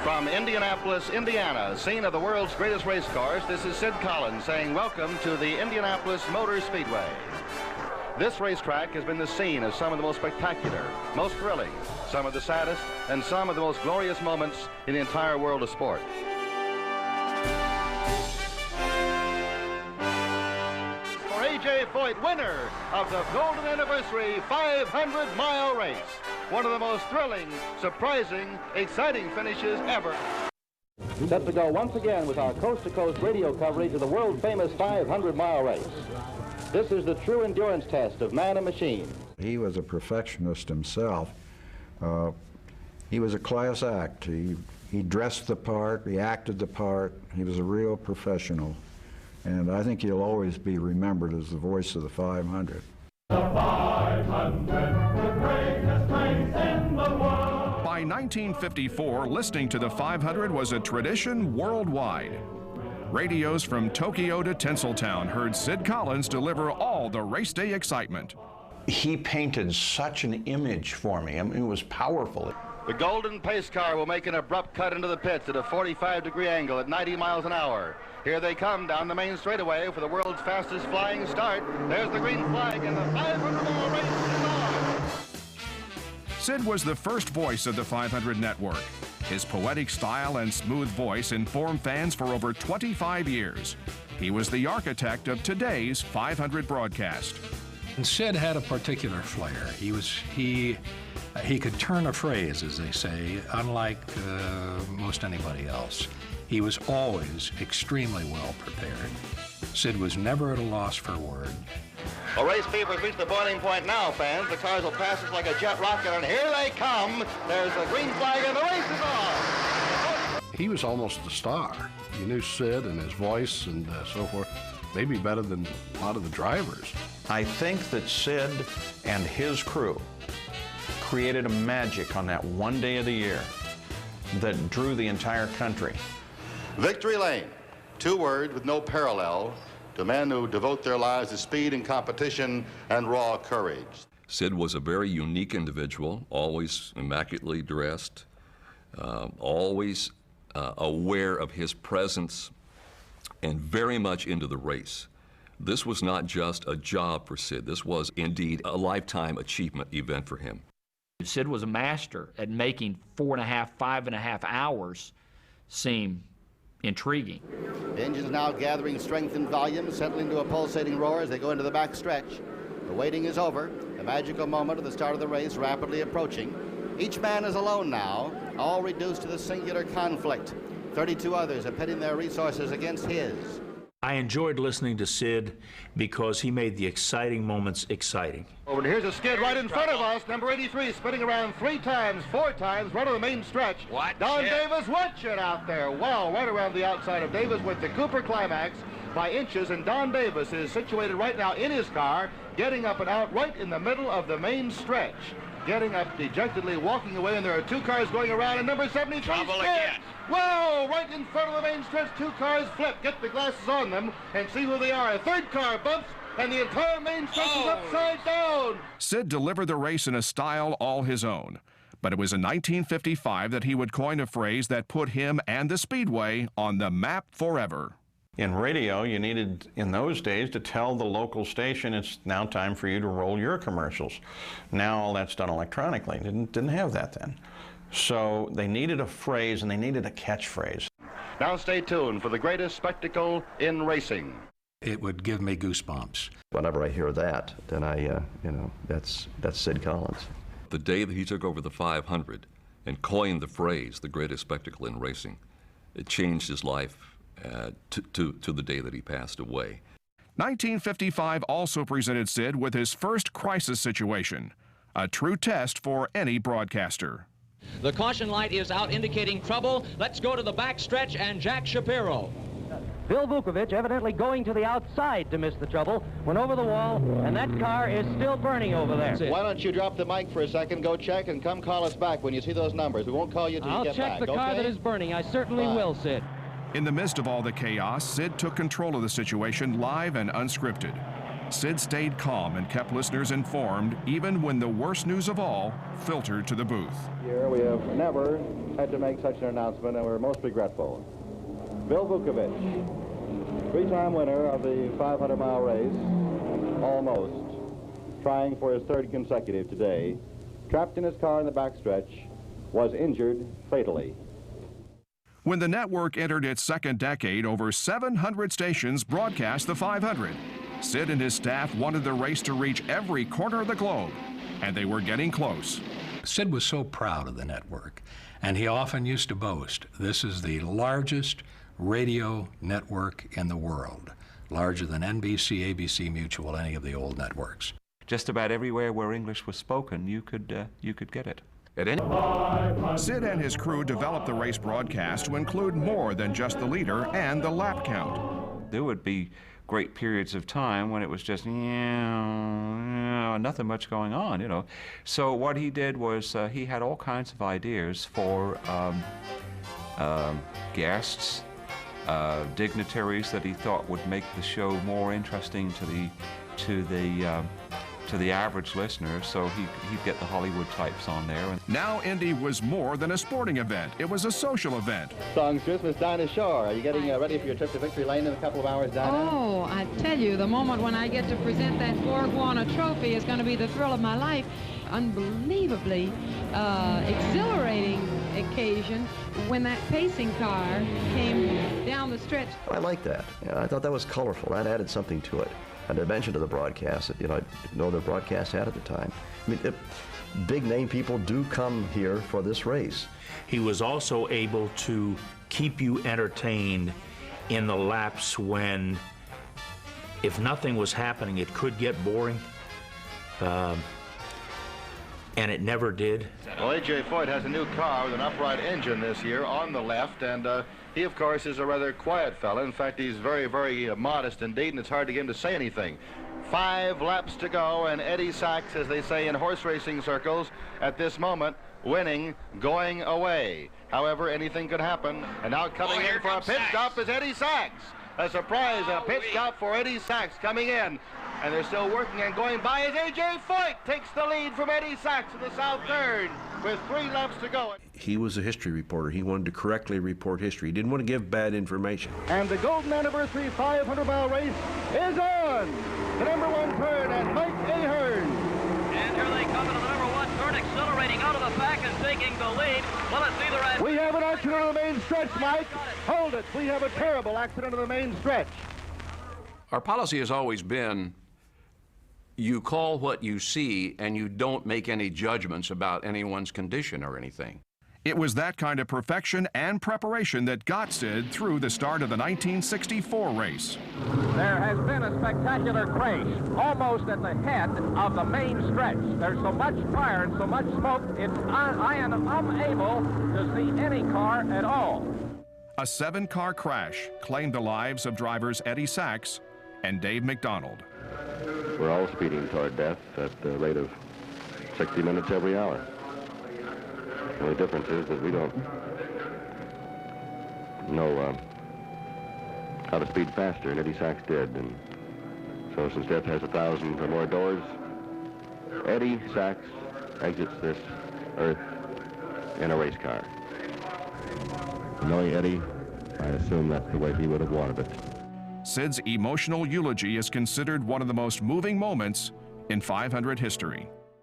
From Indianapolis, Indiana, scene of the world's greatest race cars, this is Sid Collins saying welcome to the Indianapolis Motor Speedway. This racetrack has been the scene of some of the most spectacular, most thrilling, some of the saddest, and some of the most glorious moments in the entire world of sport. For A.J. Foyt, winner of the Golden Anniversary 500-mile race. One of the most thrilling, surprising, exciting finishes ever. Set to go once again with our coast-to-coast radio coverage of the world-famous 500-mile race. This is the true endurance test of man and machine. He was a perfectionist himself. He was a class act. He dressed the part, he acted the part. He was a real professional. And I think he'll always be remembered as the voice of the 500. The 500, the greatest race in the world. By 1954, listening to the 500 was a tradition worldwide. Radios from Tokyo to Tinseltown heard Sid Collins deliver all the race day excitement. He painted such an image for me. I mean, it was powerful. The golden pace car will make an abrupt cut into the pits at a 45-degree angle at 90 miles an hour. Here they come down the main straightaway for the world's fastest flying start. There's the green flag and the 500-mile race is on. Sid was the first voice of the 500 network. His poetic style and smooth voice informed fans for over 25 years. He was the architect of today's 500 broadcast. And Sid had a particular flair. He could turn a phrase, as they say, unlike most anybody else. He was always extremely well prepared. Sid was never at a loss for a word. Well, race fever has reached the boiling point now, fans. The cars will pass us like a jet rocket, and here they come. There's the green flag, and the race is on. He was almost a star. You knew Sid and his voice and so forth, maybe better than a lot of the drivers. I think that Sid and his crew created a magic on that one day of the year that drew the entire country. Victory lane. 2 words with no parallel to men who devote their lives to speed and competition and raw courage. Sid was a very unique individual, always immaculately dressed, always aware of his presence, and very much into the race. This was not just a job for Sid. This was indeed a lifetime achievement event for him. Sid was a master at making 4.5, 5.5 hours seem intriguing. The engine's now gathering strength and volume, settling to a pulsating roar as they go into the back stretch. The waiting is over. The magical moment of the start of the race rapidly approaching. Each man is alone now, all reduced to the singular conflict. 32 others are pitting their resources against his. I enjoyed listening to Sid because he made the exciting moments exciting. Oh, and here's a skid right in front of us. Number 83 spinning around 3 times, 4 times, right on the main stretch. Don Davis, watch it out there. Wow, right around the outside of Davis with the Cooper climax by inches, and Don Davis is situated right now in his car, getting up and out right in the middle of the main stretch. Getting up dejectedly, walking away, and there are 2 cars going around, and number 73 Trouble spins. again. Wow, right in front of the main stretch, 2 cars flip. Get the glasses on them and see who they are. A 3rd car bumps, and the entire main stretch is upside down. Sid delivered the race in a style all his own. But it was in 1955 that he would coin a phrase that put him and the Speedway on the map forever. In radio, you needed, in those days, to tell the local station it's now time for you to roll your commercials. Now all that's done electronically. Didn't have that then. So they needed a phrase and they needed a catchphrase. Now stay tuned for the greatest spectacle in racing. It would give me goosebumps. Whenever I hear that, then that's Sid Collins. The day that he took over the 500 and coined the phrase, the greatest spectacle in racing, it changed his life to the day that he passed away. 1955 also presented Sid with his first crisis situation, a true test for any broadcaster. The caution light is out indicating trouble. Let's go to the back stretch and Jack Shapiro. Bill Vukovich evidently going to the outside to miss the trouble, went over the wall, and that car is still burning over there. Why don't you drop the mic for a second, go check, and come call us back when you see those numbers. We won't call you till you get back. I'll check the car that is burning. I certainly will, Sid. In the midst of all the chaos, Sid took control of the situation live and unscripted. Sid stayed calm and kept listeners informed even when the worst news of all filtered to the booth. Here we have never had to make such an announcement, and we're most regretful. Bill Vukovich, three-time winner of the 500-mile race, almost, trying for his third consecutive today, trapped in his car in the backstretch, was injured fatally. When the network entered its second decade, over 700 stations broadcast the 500. Sid and his staff wanted the race to reach every corner of the globe, and they were getting close. Sid was so proud of the network, and he often used to boast, this is the largest radio network in the world, larger than NBC, ABC, Mutual, any of the old networks. Just about everywhere where English was spoken, you could get it. Sid and his crew developed the race broadcast to include more than just the leader and the lap count. There would be great periods of time when it was just nothing much going on, you know. So what he did was he had all kinds of ideas for guests, dignitaries that he thought would make the show more interesting to the average listener, so he'd get the Hollywood types on there. Now Indy was more than a sporting event. It was a social event. Songstress, Miss Dinah Shore. Are you getting ready for your trip to Victory Lane in a couple of hours, Dinah? Oh, I tell you, the moment when I get to present that Borg Warner trophy is going to be the thrill of my life. Unbelievably exhilarating occasion when that pacing car came down the stretch. I like that. I thought that was colorful. That added something to it. A dimension to the broadcast that, I didn't know the broadcast had at the time. I mean, big name people do come here for this race. He was also able to keep you entertained in the laps when, if nothing was happening, it could get boring. And it never did. Well, A.J. Foyt has a new car with an upright engine this year on the left, and he, of course, is a rather quiet fellow. In fact, he's very, very modest indeed, and it's hard to get him to say anything. 5 laps to go, and Eddie Sachs, as they say in horse racing circles, at this moment, winning, going away. However, anything could happen, and now coming in for a pit stop is Eddie Sachs. A surprise, a pit stop for Eddie Sachs coming in. And they're still working and going by as A.J. Foyt takes the lead from Eddie Sachs in the south third with 3 laps to go. He was a history reporter. He wanted to correctly report history. He didn't want to give bad information. And the Golden Anniversary 500-mile race is on. The number 1 turn and Mike Ahern. And here they come into the number 1 turn, accelerating out of the pack and taking the lead. Well, it's either at... We have an accident on the main stretch, Mike. Hold it. We have a terrible accident on the main stretch. Our policy has always been you call what you see and you don't make any judgments about anyone's condition or anything. It was that kind of perfection and preparation that got Sid through the start of the 1964 race. There has been a spectacular crash almost at the head of the main stretch. There's so much fire and so much smoke, I am unable to see any car at all. A 7-car crash claimed the lives of drivers Eddie Sachs and Dave McDonald. We're all speeding toward death at the rate of 60 minutes every hour. The only difference is that we don't know how to speed faster, and Eddie Sachs did. And so since death has 1,000 or more doors, Eddie Sachs exits this earth in a race car. Knowing Eddie, I assume that's the way he would have wanted it. Sid's emotional eulogy is considered one of the most moving moments in 500 history.